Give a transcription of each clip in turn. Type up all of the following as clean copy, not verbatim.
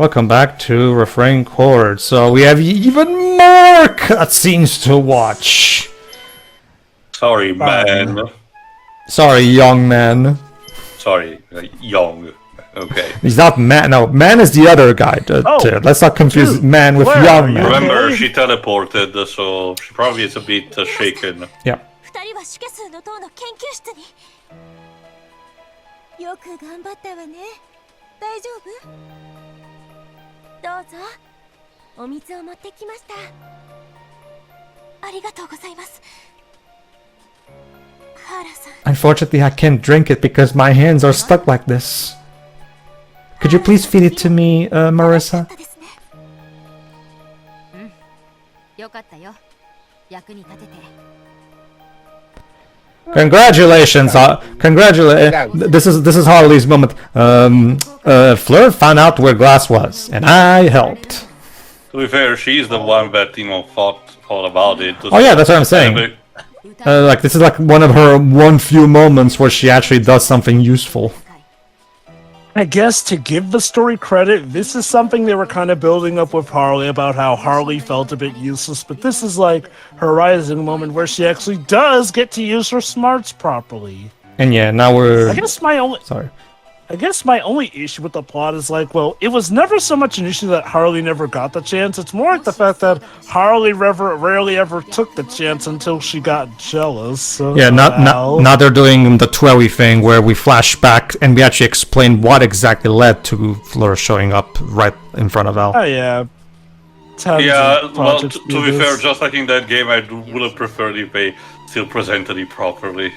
Welcome back to Refrain Chord. So we have even more cutscenes to watch. Sorry, man. Sorry, young man. Sorry, young. Okay. He's not man. No, man is the other guy. Let's not confuse man with young man. Remember, she teleported, so she probably is a bit shaken. Yeah. Unfortunately, I can't drink it because my hands are stuck like this. Could you please feed it to me, Marissa? Congratulations! This is Harley's moment. Fleur found out where Glace was, and I helped. To be fair, she's the one that thought all about it. Oh yeah, that's what I'm saying. Like this is like one of her few moments where she actually does something useful. I guess to give the story credit, this is something they were kind of building up with Harley about how Harley felt a bit useless, but this is like her rising moment where she actually does get to use her smarts properly. And yeah, now we're... I guess my only issue with the plot is like, well, it was never so much an issue that Harley never got the chance. It's more like the fact that Harley rarely ever took the chance until she got jealous. So yeah, now they're doing the Twelly thing where we flash back and we actually explain what exactly led to Fleur showing up right in front of Al. Oh yeah. Well, to be fair, just like in that game, I would have preferred if they still presented it properly.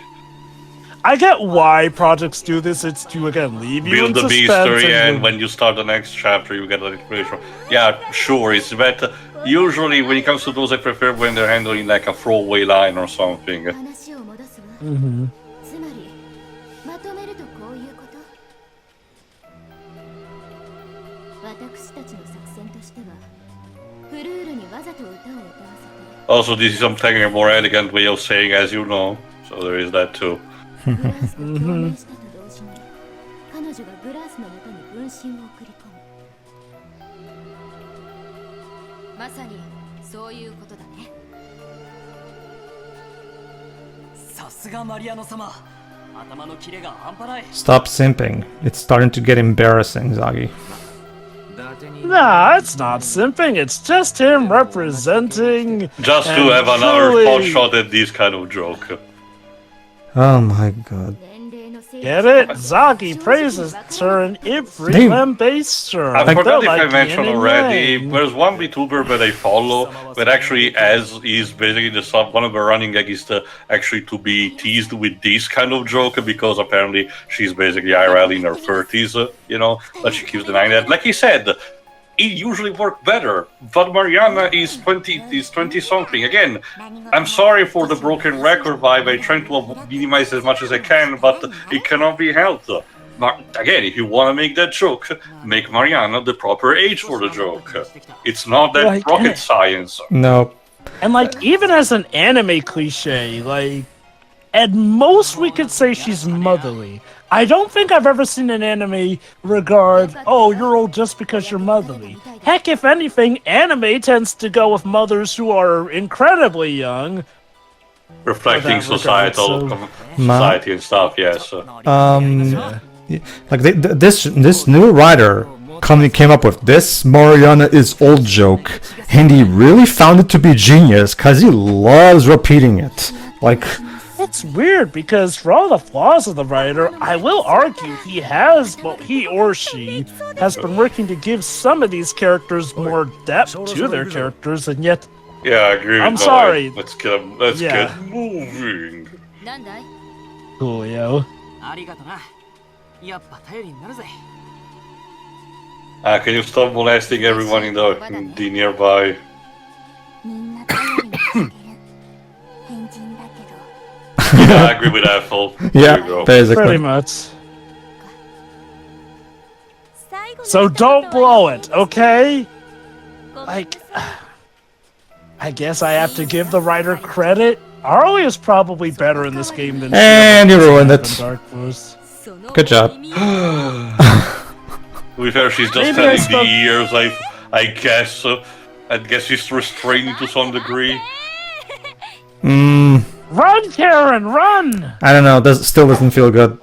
I get why projects do this. It's to, again, leave you in suspense. Build the mystery, and when you start the next chapter, you get that information. Yeah, sure, it's better. Usually, when it comes to those, I prefer when they're handling like a throwaway line or something. Mm-hmm. Also, this is something a more elegant way of saying, as you know, so there is that too. Mm-hmm. Stop simping. It's starting to get embarrassing, Zagi. Nah, it's not simping. It's just him representing. Just to have another pot shot at this kind of joke. Oh my god. Get it? Zagi praises her in every lambaste her. I forgot if I mentioned already, there's one VTuber that I follow that actually is basically one of the running gag is actually to be teased with this kind of joke because apparently she's basically IRL in her 30s, but she keeps denying that. Like he said, it usually worked better, but Mariana is 20 something. Again, I'm sorry for the broken record vibe. I try to minimize as much as I can, but it cannot be helped. Again, if you want to make that joke, make Mariana the proper age for the joke. It's not that rocket science. No. And even as an anime cliche, at most we could say she's motherly. I don't think I've ever seen an anime regard, oh, you're old just because you're motherly. Heck, if anything, anime tends to go with mothers who are incredibly young. Reflecting society and stuff, yes. This new writer came up with this Mariana is old joke, and he really found it to be genius because he loves repeating it. It's weird because for all the flaws of the writer, I will argue he or she has been working to give some of these characters more depth to their characters, and yet... Yeah, I agree. I'm sorry. Let's get moving. Coolio. Can you stop molesting everyone in the nearby? Yeah, I agree with that, Phil. Yeah, basically. Pretty much. So don't blow it, okay? I guess I have to give the writer credit. Harley is probably better in this game than and you ruined it. Dark Force. Good job. To be fair, she's just Maybe I telling the spoke- ears, I guess. I guess she's restraining to some degree. Run, Karen, run! I don't know. Still doesn't feel good.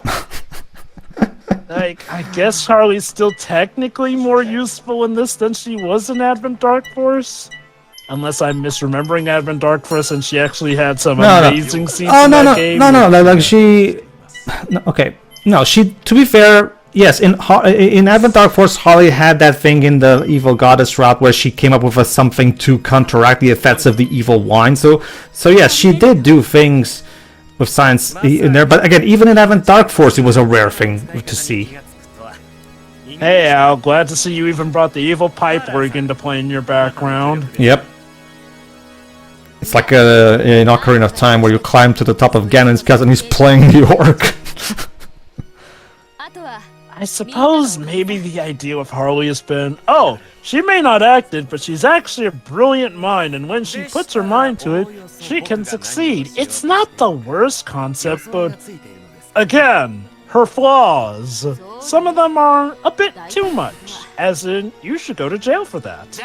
Like, I guess Harley's still technically more useful in this than she was in Advent Dark Force. Unless I'm misremembering Advent Dark Force and she actually had some amazing scenes Oh in no that no game. no no! Like she. No, okay. No, she. To be fair, yes. In Advent Dark Force, Harley had that thing in the evil goddess route where she came up with something to counteract the effects of the evil wine. So yes, she did do things with science in there. But again, even in Advent Dark Force, it was a rare thing to see. Hey Al, glad to see you even brought the evil pipe rig into play in your background. Yep. It's like in Ocarina of Time where you climb to the top of Ganon's castle and he's playing the orc. I suppose maybe the idea of Harley has been, oh, she may not act it, but she's actually a brilliant mind, and when she puts her mind to it, she can succeed. It's not the worst concept, but again, her flaws. Some of them are a bit too much, as in, you should go to jail for that.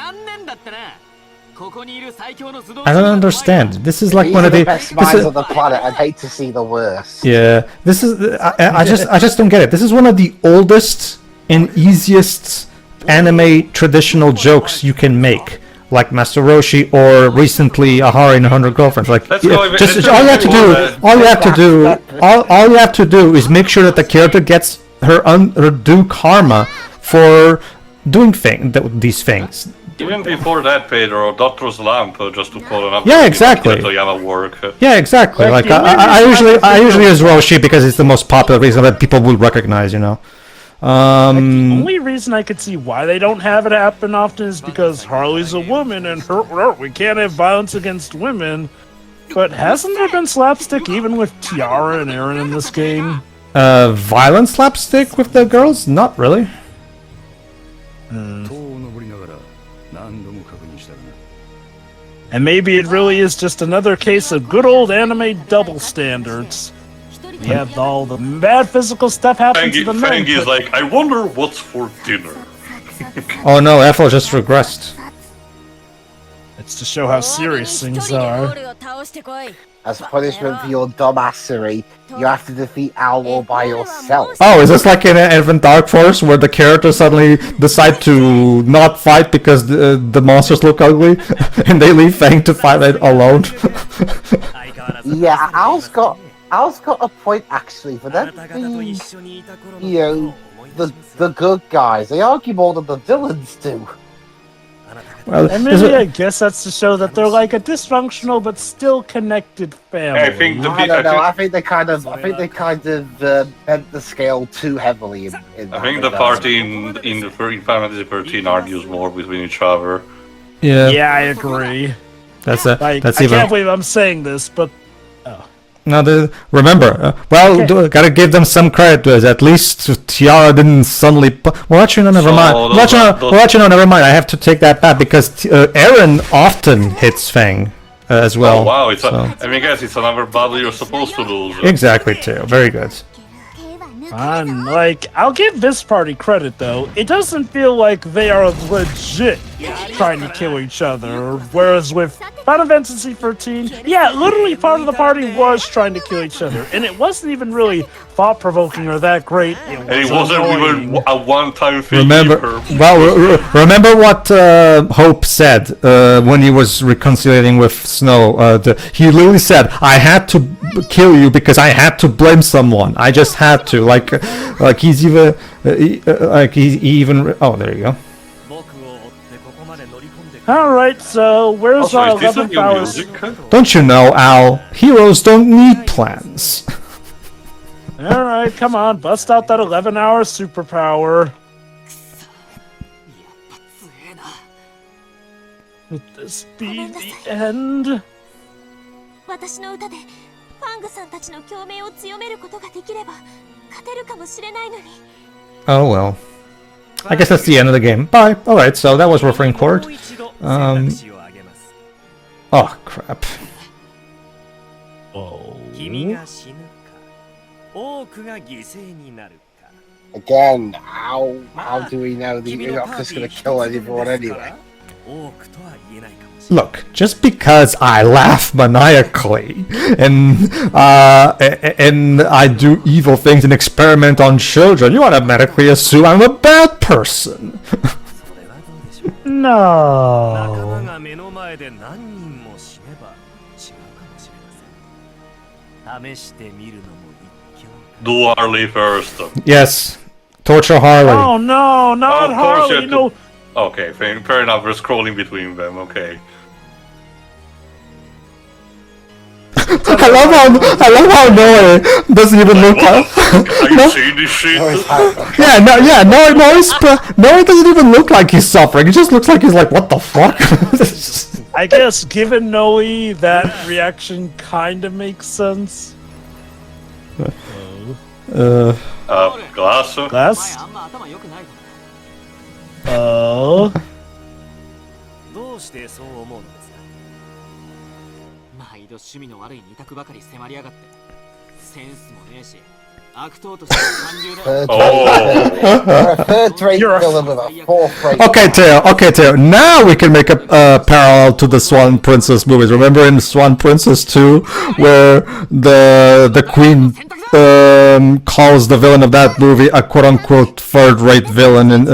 I don't understand. This is like These one are of the the. best This minds is, of the planet. I'd hate to see the worst. yeah, this is. I just don't get it. This is one of the oldest and easiest anime traditional jokes you can make, like Master Roshi or recently Ahari and 100 Girlfriends. Like, Let's go with- just let's all you have to go do, with all you have to do, all you have to do is make sure that the character gets her due karma for doing these things. Even before that, Pedro, Doctor's Lamp, just to call another Yeah, exactly. Toyama work. Yeah, exactly. Like, Like the I only usually reason use Roshi because it's the most popular reason that people will recognize. You know. The only reason I could see why they don't have it happen often is because Harley's a woman and we can't have violence against women. But hasn't there been slapstick even with Tiara and Eryn in this game? Violent slapstick with the girls? Not really. And maybe it really is just another case of good old anime double standards. We have all the bad physical stuff happen to the men. Fang is but- like, I wonder what's for dinner. Oh no, Ethel just regressed. It's to show how serious things are. As punishment for your dumbassery, you have to defeat Owl all by yourself. Oh, is this like in Advent Dark Force where the characters suddenly decide to not fight because the monsters look ugly and they leave Fang to fight it alone? Yeah, Owl's got a point actually, but then the good guys, they argue more than the villains do. Well, And maybe I guess that's to show that they're like a dysfunctional but still connected family. I think the I don't know. I think they kind of bent the scale too heavily. In I think the party in Final Fantasy 13 argues more between each other. Yeah, I agree. That's Like, that's I even. can't believe I'm saying this, but No, remember, gotta give them some credit to it. At least Tiara didn't suddenly. Well, actually, no, never mind. Well, actually, no, never mind. I have to take that back because Eryn often hits Fang as well. Oh wow, it's so. I mean, guys, it's another battle you're supposed to lose. Exactly, too. Very good. fun. Like, I'll give this party credit though. It doesn't feel like they are legit trying to kill each other. Whereas with Final Fantasy 13, yeah, literally part of the party was trying to kill each other, and it wasn't even really thought-provoking or that great. And it wasn't annoying. even a one-time thing. Remember, either. remember what Hope said when he was reconciliating with Snow. He literally said, "I had to kill you because I had to blame someone. I just had to." Like he's even, he even. Oh, there you go. All right, so where's Also, our is this a 11th new hours? music? Don't you know, Al? Heroes don't need plans. All right, come on, bust out that 11-hour superpower. Would this be the end? 私の歌でファングさんたちの共鳴を強めることができれば勝てるかもしれないのに。 Oh well. I guess that's the end of the game. Bye. Alright, so that was Refrain Chord. Oh, crap. Oh. Again, how do we know that you're not just going to kill everyone anyway? Look, just because I laugh maniacally and I do evil things and experiment on children, you automatically assume I'm a bad person. No. Do Harley first. Yes, torture Harley. Oh no, not Of course you Harley. have No. to- Okay, fair enough. We're scrolling between them. Okay. I love how Noe doesn't even look like. Are you seeing this shit? Oh, it's hard. Yeah, Noe doesn't even look like he's suffering. He just looks like he's like, what the fuck? I guess given Noe, that reaction kind of makes sense. Glace. Glace? Oh. どうしてそう思うのですか。毎度趣味の悪い二択ばかり迫りやがって、センスもねえし、悪党としては感情だ。 Third-rate villain with a fourth-rate. Okay, Teo. Now we can make a parallel to the Swan Princess movies. Remember in Swan Princess 2, where the queen calls the villain of that movie a quote-unquote third-rate villain, and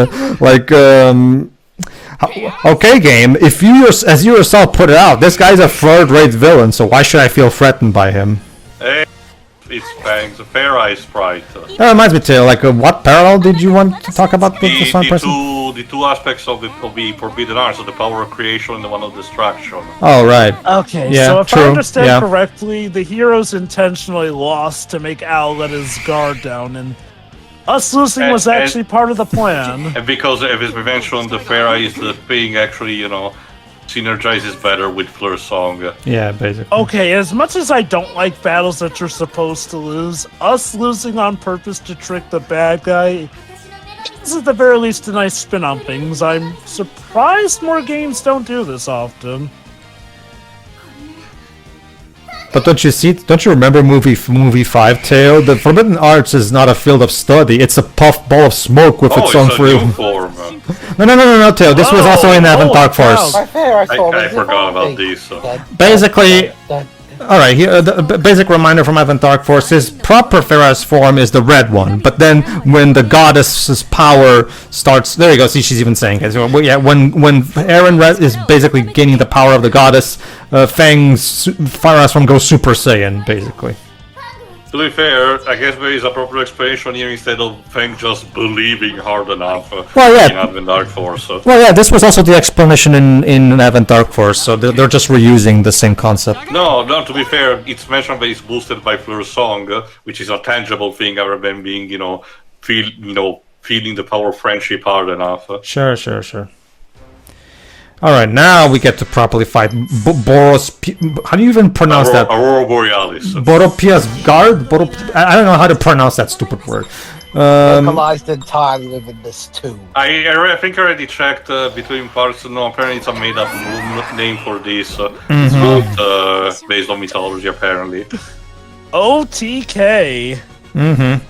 okay, game. If you, as you yourself put it out, this guy's a third-rate villain, so why should I feel threatened by him? Hey, it's Fang, the Fair Eye sprite. That reminds me, Teo. What parallel did you want to talk about with the Swan Princess? The two aspects of the Forbidden Arts, so the power of creation and the one of destruction. Oh, right. Okay, Yeah, so if true, I understand yeah. correctly, the heroes intentionally lost to make Al let his guard down, and us losing was And- actually part of the plan. And because of his revenge on the Fair Eye, is the thing actually, synergizes better with Fleur's song. Yeah, basically. Okay, as much as I don't like battles that you're supposed to lose, us losing on purpose to trick the bad guy is at the very least a nice spin on things. I'm surprised more games don't do this often. But don't you remember movie 5, Teo? The Forbidden Arts is not a field of study, it's a puff ball of smoke with its own It's a free... new form. No, Teo, this was also in Avant Dark wow. Force. My fair, I forgot about this. Basically, alright, the basic reminder from Avant Dark Force is proper Farah's form is the red one, but then when the goddess's power starts... There you go, see, she's even saying it. So, yeah, when Eryn is basically gaining the power of the goddess, Fang's Farah's form goes Super Saiyan, basically. To be fair, I guess there is a proper explanation here instead of Fang just believing hard enough Well, yeah. in Advent Dark Force. Well, yeah, this was also the explanation in Avant Dark Force, so they're just reusing the same concept. No, to be fair, it's mentioned that it's boosted by Fleur's song, which is a tangible thing other than being, feeling the power of friendship hard enough. Sure. Alright, now we get to properly fight Boros... How do you even pronounce that? Aurora Borealis. Boropia's guard? I don't know how to pronounce that stupid word. Localized entirely within this too. I think I already checked between parts. No, apparently it's a made-up name for this. Mm-hmm. It's not based on mythology, apparently. OTK. Mm-hmm.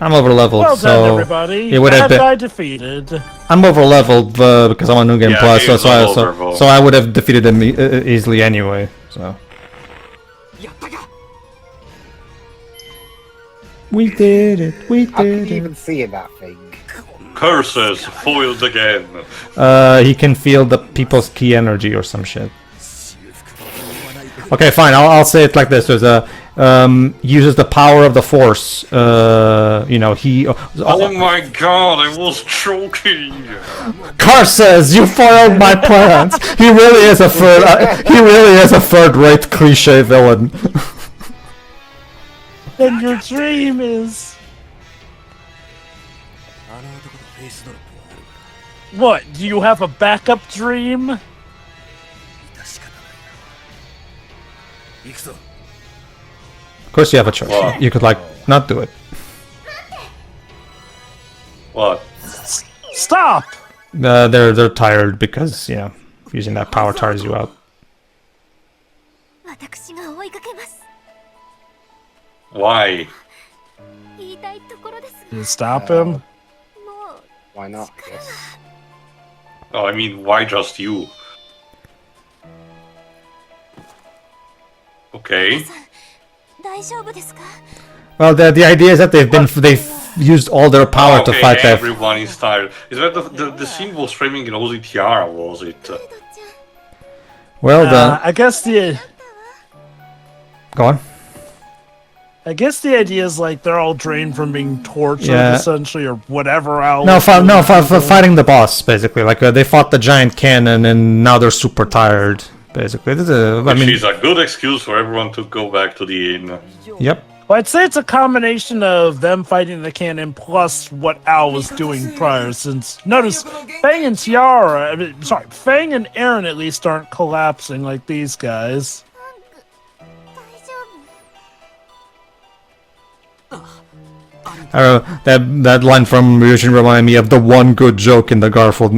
I'm over leveled, Well so done, everybody. it would have Bad been. guy defeated. I'm over leveled because I'm on New Game Yeah, Plus, he was all so over. I would have defeated him easily anyway. So we did it. How can you even see in that thing? Curses foiled again. He can feel the people's key energy or some shit. Okay, fine. I'll say it like this: there's a uses the power of the Force. He. Oh my god, I was choking. Car says you foiled my plans. He really is a third-rate cliche villain. Then your dream is... What, do you have a backup dream? Of course, you have a choice. Wow. You could not do it. What? Stop! They're tired because using that power tires you out. 私が追いかけます。 Why? いたいところです You stop him? もう Why not? Yes. Oh, I mean, why just you? Okay. 大丈夫ですか Well, the idea is that they've used all their power to Okay, fight that. everyone is tired. Is that the scene was streaming in Ozzy Tiara, was it? Well, I guess go on. I guess the idea is like they're all drained from being tortured, Yeah. essentially, or whatever else. No, for fighting the boss, basically. Like they fought the giant cannon, and now they're super tired. Basically, this is I Which mean, is a good excuse for everyone to go back to the inn. yep. Well, I'd say it's a combination of them fighting the cannon plus what Al was doing prior. Since notice, Fang and Fang and Eryn at least aren't collapsing like these guys. 大丈夫 That line from Regiment reminded me of the one good joke in the Garfield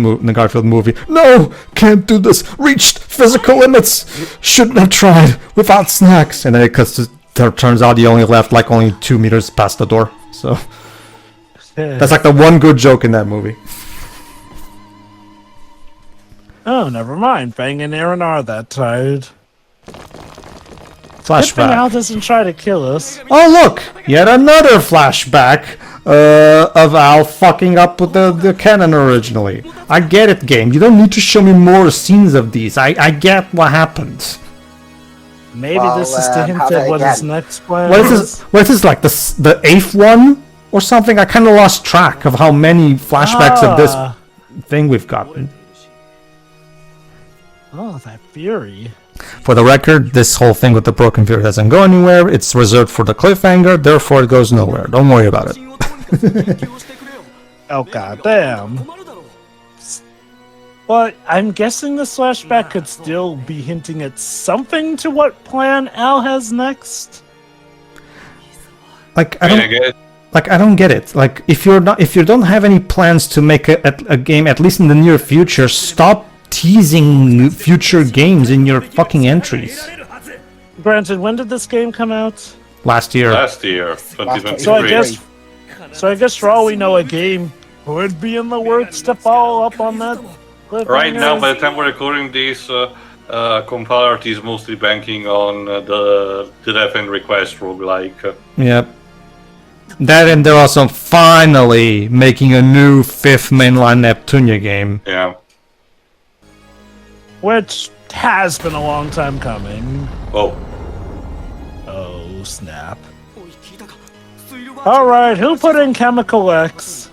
movie. No, can't do this. Reached physical limits. Shouldn't have tried without snacks. And then it turns out he only left like only 2 meters past the door. So that's like the one good joke in that movie. Oh, never mind. Fang and Eryn are that tired. Good thing Al Flashback. doesn't try to kill us. Oh look, yet another flashback of Al fucking up with the cannon originally. I get it, game. You don't need to show me more scenes of these. I get what happened. Maybe Well, this is to hint have at it what his again. next plan What is this? What is this, like the 8th one or something? I kind of lost track of how many flashbacks of this thing we've gotten. Oh, that fury. For the record, this whole thing with the broken fury doesn't go anywhere. It's reserved for the cliffhanger, therefore it goes nowhere. Don't worry about it. Oh, goddamn. But I'm guessing the flashback could still be hinting at something to what plan Al has next. Like I mean, I guess I don't get it. Like if you don't have any plans to make a game at least in the near future, stop teasing future games in your fucking entries. Granted, when did this game come out? Last year. last year, 2023. So I guess for all we know, a game could be in the works to follow up on that. Right now, by the time we're recording this, Compiler is mostly banking on the Death and Request roguelike. Yep. That, and they're also finally making a new 5th mainline Neptunia game. Yeah. Which has been a long time coming. Oh. Oh, snap. Alright, who put in Chemical X?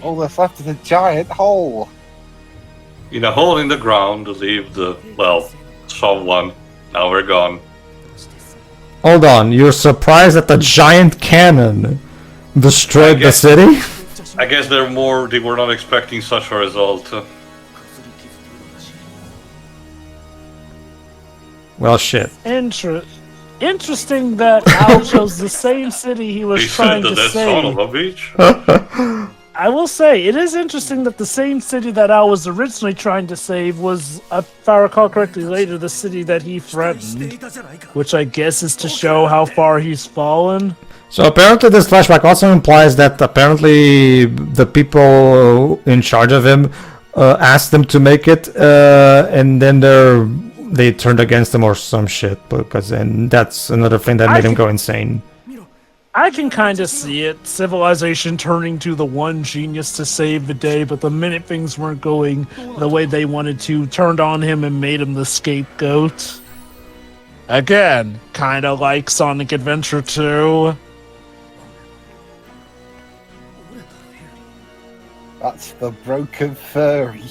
All that's left is a giant hole. In a hole in the ground lived, someone. Now we're gone. Hold on, you're surprised that the giant cannon destroyed the city? I guess they were not expecting such a result. Well, shit. Interesting that Al chose the same city he was He trying said to that son of save. a bitch. I will say, it is interesting that the same city that Al was originally trying to save was, if I recall correctly later, the city that he threatened. Which I guess is to show how far he's fallen. So apparently this flashback also implies that apparently the people in charge of him asked them to make it, and then they turned against him or some shit, and that's another thing that made him go insane. I can kind of see it. Civilization turning to the one genius to save the day, but the minute things weren't going the way they wanted to, turned on him and made him the scapegoat. Again, kind of like Sonic Adventure 2. That's the broken furry.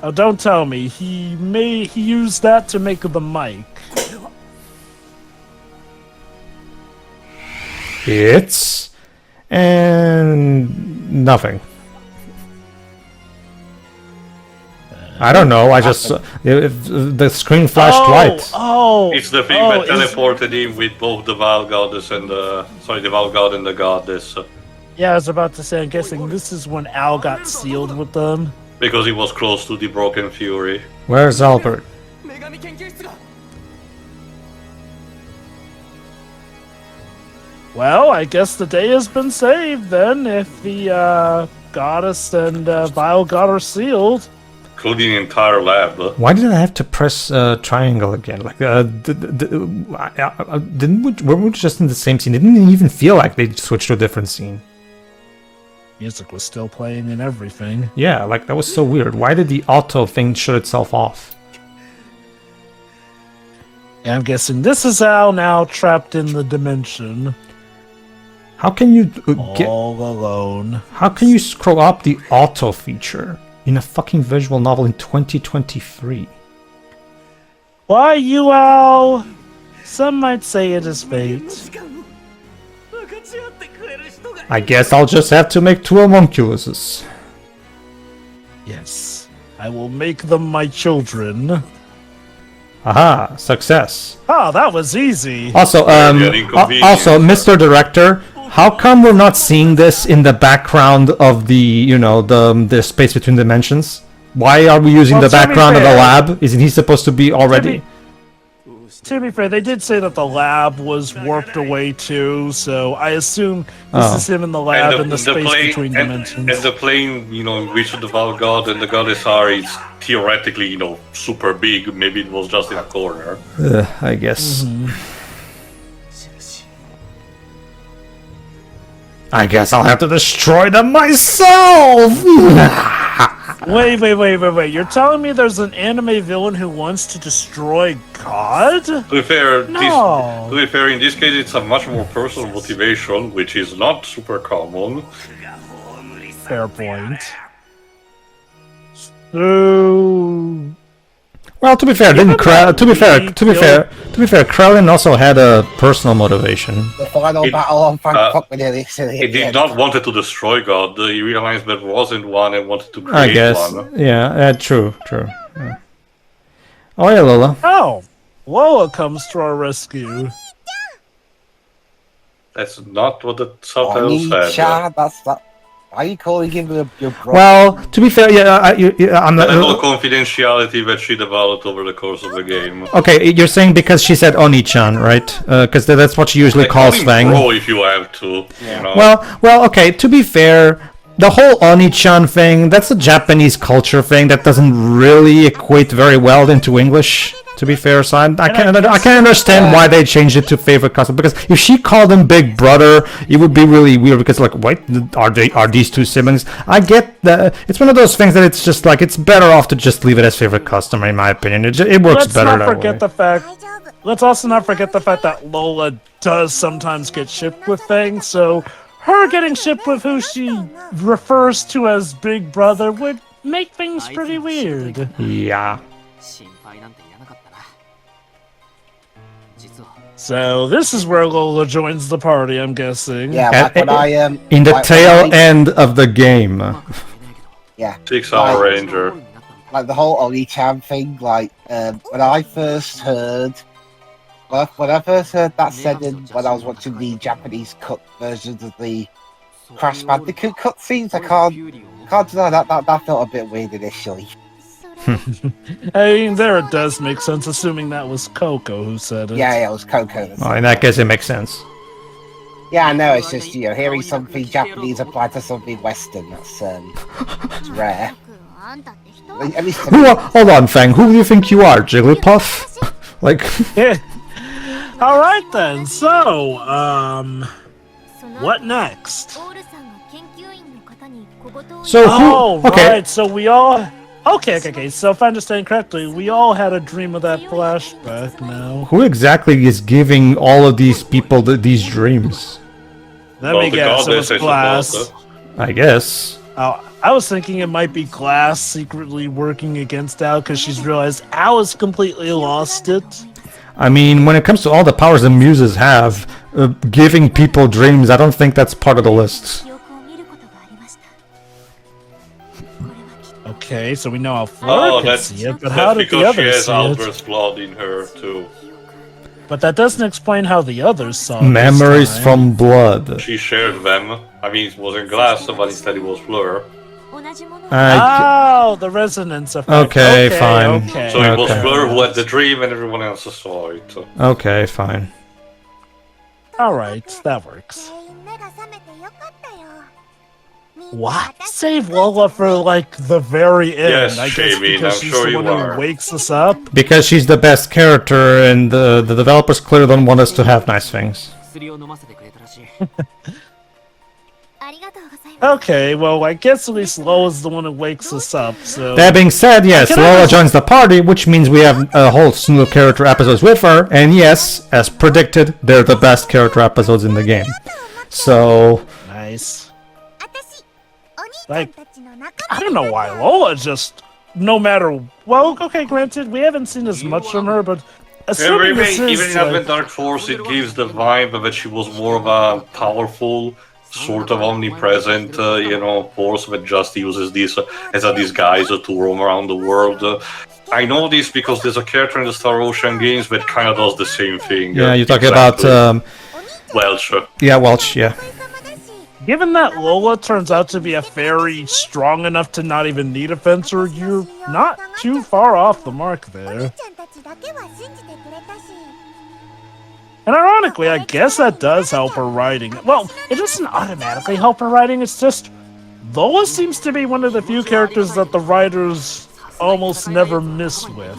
Oh, don't tell me. He used that to make the mic. It's and nothing. I don't know. I just if the screen flashed white. It's the thing that teleported him with both the Val Goddess and the Val God and the Goddess. Yeah, I was about to say. I'm guessing this is when Al got sealed with them. Because he was close to the Broken Fury. Where's Albert? Well, I guess the day has been saved then, if the goddess and vile god are sealed. Including the entire lab. Why did I have to press triangle again? Like, were we just in the same scene? It didn't even feel like they switched to a different scene. Music was still playing and everything. Yeah, like that was so weird. Why did the auto thing shut itself off? Yeah, I'm guessing this is Al now trapped in the dimension. How can you all alone? How can you scroll up the auto feature in a fucking visual novel in 2023? Why, you Al? Some might say it is fate. I guess I'll just have to make 2 homunculuses. Yes, I will make them my children. Aha, success. Oh, that was easy. Also, Mr. Director, how come we're not seeing this in the background of the, the space between dimensions? Why are we using the background of the lab? Isn't he supposed to be already? To be fair, they did say that the lab was warped away too, so I assume this is him in the lab in the space between dimensions. And the plane, in which the Val God and the Goddess are, is theoretically, super big. Maybe it was just in a corner. I guess. I guess I'll have to destroy them myself! Wait. You're telling me there's an anime villain who wants to destroy God? To be fair, No. in this case, it's a much more personal motivation, which is not super common. Fair point. So... Well, to be fair, Krellin also had a personal motivation. The final battle on Frankfurt He did not want to destroy God. He realized there wasn't one and wanted to create one. Yeah, true. Yeah. Oh yeah, Lola. Oh, Lola comes to our rescue. That's not what the subtitle said. Why are you calling him your brother? Well, to be fair, I'm not. The level of confidentiality that she developed over the course of the game. Okay, you're saying because she said Oni-chan, right? Because that's what she usually calls Fang. Bro, if you have to. Well, okay. To be fair, the whole Oni-chan thing, that's a Japanese culture thing that doesn't really equate very well into English. To be fair, so I can understand why they changed it to favorite cousin. Because if she called him Big Brother, it would be really weird. Because wait, are these 2 siblings? I get that. It's one of those things that it's just like it's better off to just leave it as favorite customer, in my opinion. It works better that way. Let's also not forget the fact that Lola does sometimes get shipped with things. So her getting shipped with who she refers to as Big Brother would make things pretty weird. Yeah. So this is where Lola joins the party, I'm guessing. Yeah, like when in the tail end of the game. Yeah. 6-hour Ranger. Like the whole Oni-chan thing, when I first heard that sentence when I was watching the Japanese cut versions of the Crash Bandicoot cutscenes, I can't deny that felt a bit weird initially. I mean, there it does make sense, assuming that was Coco who said it. Yeah, it was Coco. In that case, it makes sense. Yeah, I know. It's just hearing something Japanese applied to something Western. That's it's rare. At least hold on, Fang. Who do you think you are, Jigglypuff? Yeah. All right then. So, what next? So right. So we all. Okay. So if I understand correctly, we all had a dream of that flashback now. Who exactly is giving all of these people these dreams? Let me guess. It was Glace. I guess. I was thinking it might be Glace secretly working against Al because she's realized Al has completely lost it. I mean, when it comes to all the powers the muses have, giving people dreams, I don't think that's part of the list. Okay, so we know how Fleur can see it, but how did the others see it? Because she has Albert's blood in her, too. But that doesn't explain how the others saw it. Memories from blood. She shared them. I mean, it wasn't Glace, but instead it was Fleur. The resonance effect. Okay, fine. Okay. So it was Fleur who had the dream and everyone else saw it. Okay, fine. Alright, that works. What? Save Lola for, like, the very end. Yes, I guess Jamie, because I'm she's sure the you one are. who wakes us up. Because she's the best character, and the developers clearly don't want us to have nice things. Okay, well, I guess at least Lola's the one who wakes us up, so... That being said, yes, can Lola understand- joins the party, which means we have a whole slew of character episodes with her, and yes, as predicted, they're the best character episodes in the game. So, Nice. Like, I don't know why Lola just, no matter... Well, okay, granted, we haven't seen as much from her, but... Assuming this is, Even in Advent Dark Force, it gives the vibe that she was more of a powerful, sort of omnipresent, force that just uses this as a disguise to roam around the world. I know this because there's a character in the Star Ocean games that kind of does the same thing. yeah, you're talking exactly. about, Welsh. yeah, Welch, yeah. Given that Lola turns out to be a fairy strong enough to not even need a fencer, you're not too far off the mark there. And ironically, I guess that does help her writing. Well, it doesn't automatically help her writing, it's just... Lola seems to be one of the few characters that the writers almost never miss with.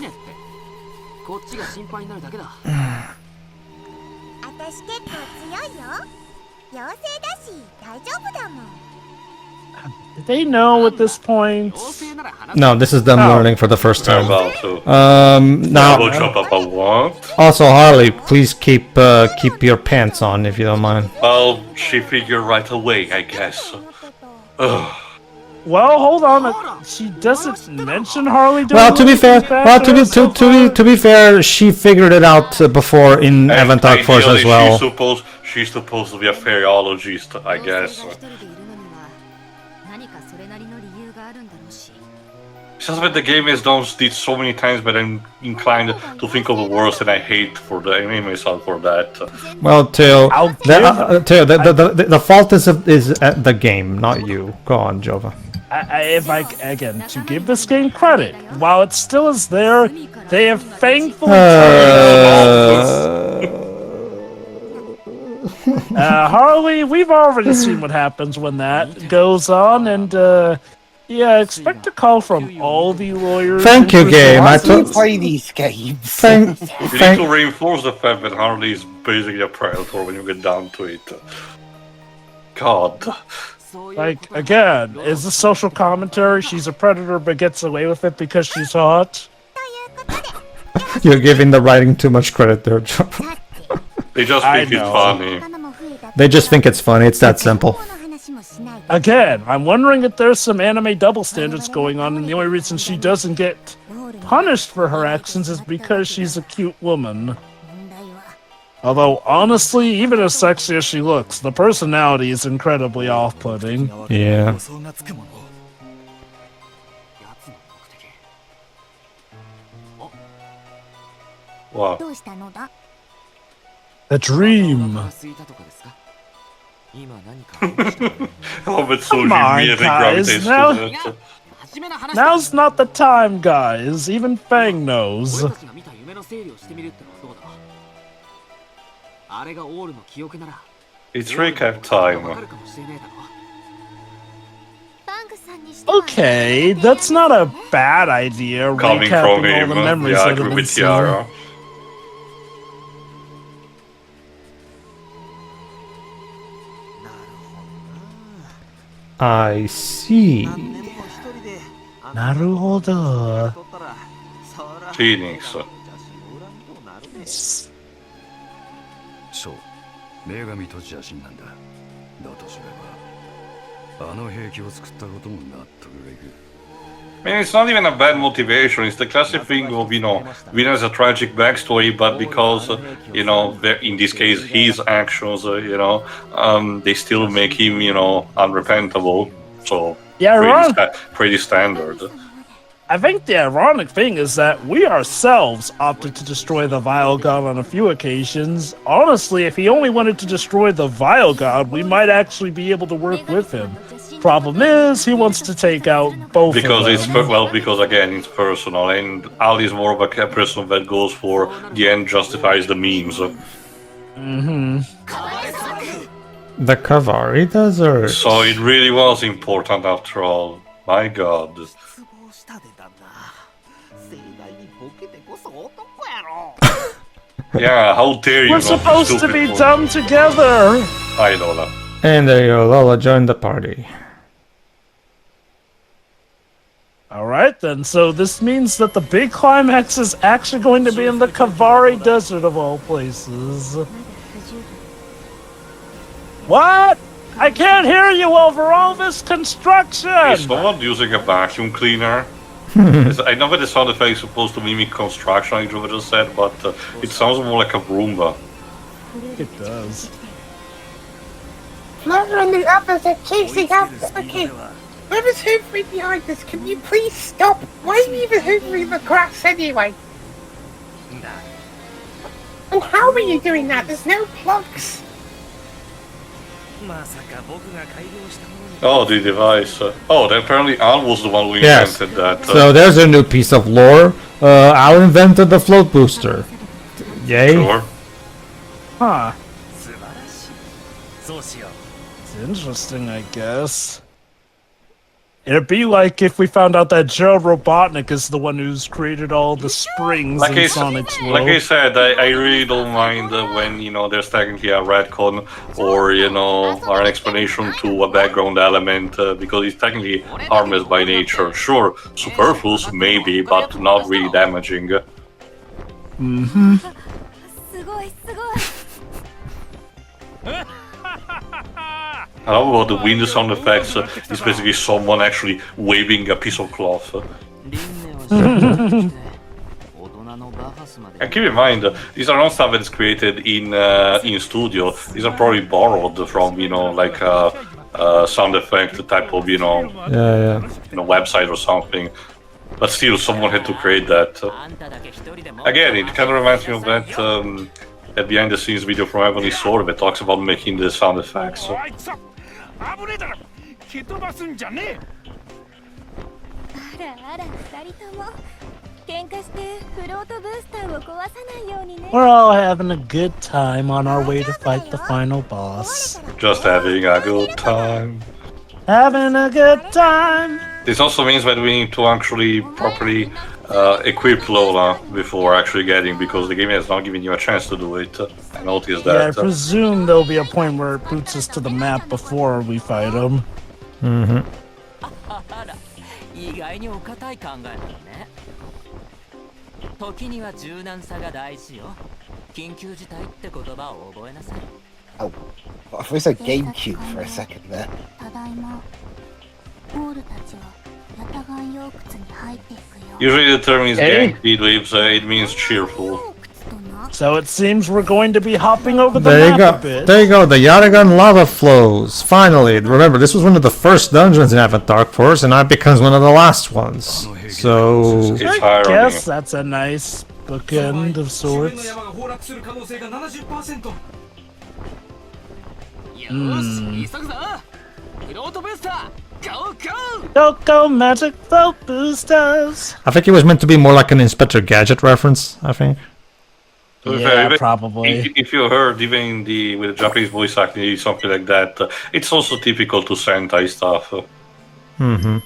Did they know at this point? No, this is them learning for the first I'm time. about to. Now, Go chop up a what? also, Harley, please keep your pants on, if you don't mind. Well, she figured right away, I guess. Ugh. Well, hold on. She doesn't mention Harley doing Well, to be fair, anything bad to be fair, she figured it out before in Advent Dark Force as Ideally, well. She's supposed to be a fairyologist, I guess. It's just that the game has done it so many times, but I'm inclined to think of the worst, and I hate for the anime myself for that. Well, Teo, I'll the fault is at the game, not you. Go on, Jova. Again, to give this game credit, while it still is there, they have thankfully Harley, we've already seen what happens when that goes on, and yeah, expect a call from all the lawyers. Thank you, game. Why do you play these games? You need to reinforce the fact that Harley is basically a predator when you get down to it. God. Like, again, is this social commentary? She's a predator but gets away with it because she's hot? You're giving the writing too much credit there, Jova. They just think it's funny. They just think it's funny. It's that simple. Again, I'm wondering if there's some anime double standards going on, and the only reason she doesn't get punished for her actions is because she's a cute woman. Although, honestly, even as sexy as she looks, the personality is incredibly off-putting. Yeah. Wow. A dream. Oh, but so Come on, immediately guys, gravitates now- to that. Now's not the time, guys. Even Fang knows. It's recap time. Okay, that's not a bad idea. Coming recapping from all him. the memories Yeah, I that have agree been with seen. Tiara. I see. Naruhodo. Phoenix. そう女神と邪神なんだ。だとすればあの兵器を作ったことも納得がいく。 I mean, it's not even a bad motivation. It's the classic thing of, Vin has a tragic backstory, but because, in this case, his actions, they still make him, unrepentable. So, Yeah, pretty standard. I think the ironic thing is that we ourselves opted to destroy the Vile God on a few occasions. Honestly, if he only wanted to destroy the Vile God, we might actually be able to work with him. Problem is, he wants to take out both Because of them. because again, it's personal, and Ali is more of a person that goes for the end justifies the memes. Mm-hmm. The Kavari Desert. So it really was important after all. My god. Yeah, how dare you We're not supposed to stupid be for- done together. Hi, Lola. And there you go, Lola joined the party. Alright then, so this means that the big climax is actually going to be in the Kavari Desert of all places. What? I can't hear you over all this construction! Is someone using a vacuum cleaner? I know that the sound effect is supposed to mimic construction, like Jova just said, but it sounds more like a Roomba. It does. Fleur and the others are chasing after the kid. Whoever's hoovering behind us, can you please stop? Why are you even hoovering the grass anyway? And how are you doing that? There's no plugs. Oh, the device. Oh, apparently Al was the one who Yes. invented that. So there's a new piece of lore. Al invented the float booster. Yay. Sure. Huh. It's interesting, I guess. It'd be like if we found out that Joe Robotnik is the one who's created all the springs Like in Sonic's like I world. said, I really don't mind when, you know, there's technically a retcon or, you know, or an explanation to a background element, because it's technically harmless by nature. Sure, superfluous maybe, but not really damaging. Mm-hmm. すごいすごい I love about the wind sound effects. It's basically someone actually waving a piece of cloth. And keep in mind, these are not stuff that is created in studio. These are probably borrowed from, you know, like sound effect type of, you know, website or something. But still, someone had to create that. Again, it kind of reminds me of that that behind-the-scenes video from Heavenly Sword that talks about making the sound effects. あらあら二人とも喧嘩してフロートブースターを壊さないようにね We're all having a good time on our way to fight the final boss. Just having a good time. Having a good time. This also means that we need to actually properly equip Lola before actually getting, because the game has not given you a chance to do it. I noticed Yeah, I that. presume there'll be a point where it boots us to the map before we fight him. Mm-hmm. 意外にお堅い考えなのね。時には柔軟さが大事よ。緊急事態って言葉を覚えなさい。 Oh, I thought it was a GameCube for a second there. ただいまモールたちはヤタガン用靴に入っていくよ Usually the term is Hey. gang speedwaves, it means cheerful. 靴とな So it seems we're going to be hopping over the There you map a go. bit. There you go. The Yatagan lava flows. Finally, remember this was one of the first dungeons in Avant Dark Force, and now it becomes one of the last ones. So It's I irony. guess that's a nice bookend of sorts. よし、急ぐぞ。フロートブースター、ゴーゴー。 Go magic float boosters. I think it was meant to be more like an Inspector Gadget reference. I think. To be Yeah, fair, even- probably. If you heard even with the Japanese voice acting, something like that, it's also typical to Sentai stuff. Mm-hmm.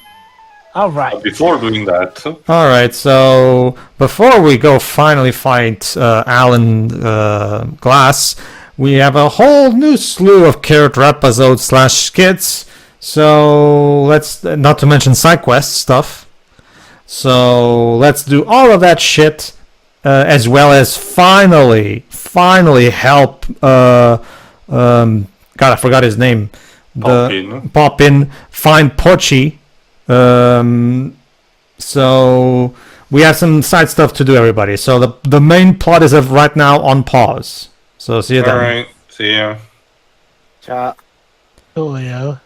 All right. But before doing that, All right. So before we go finally fight Alan Glace, we have a whole new slew of character episodes / skits. So let's not to mention side quest stuff. So let's do all of that shit, as well as finally help. God, I forgot his name. Poppin find Pochi. So we have some side stuff to do, everybody. So the main plot is of right now on pause. So see you then. alright, see ya. Chat. Coolio.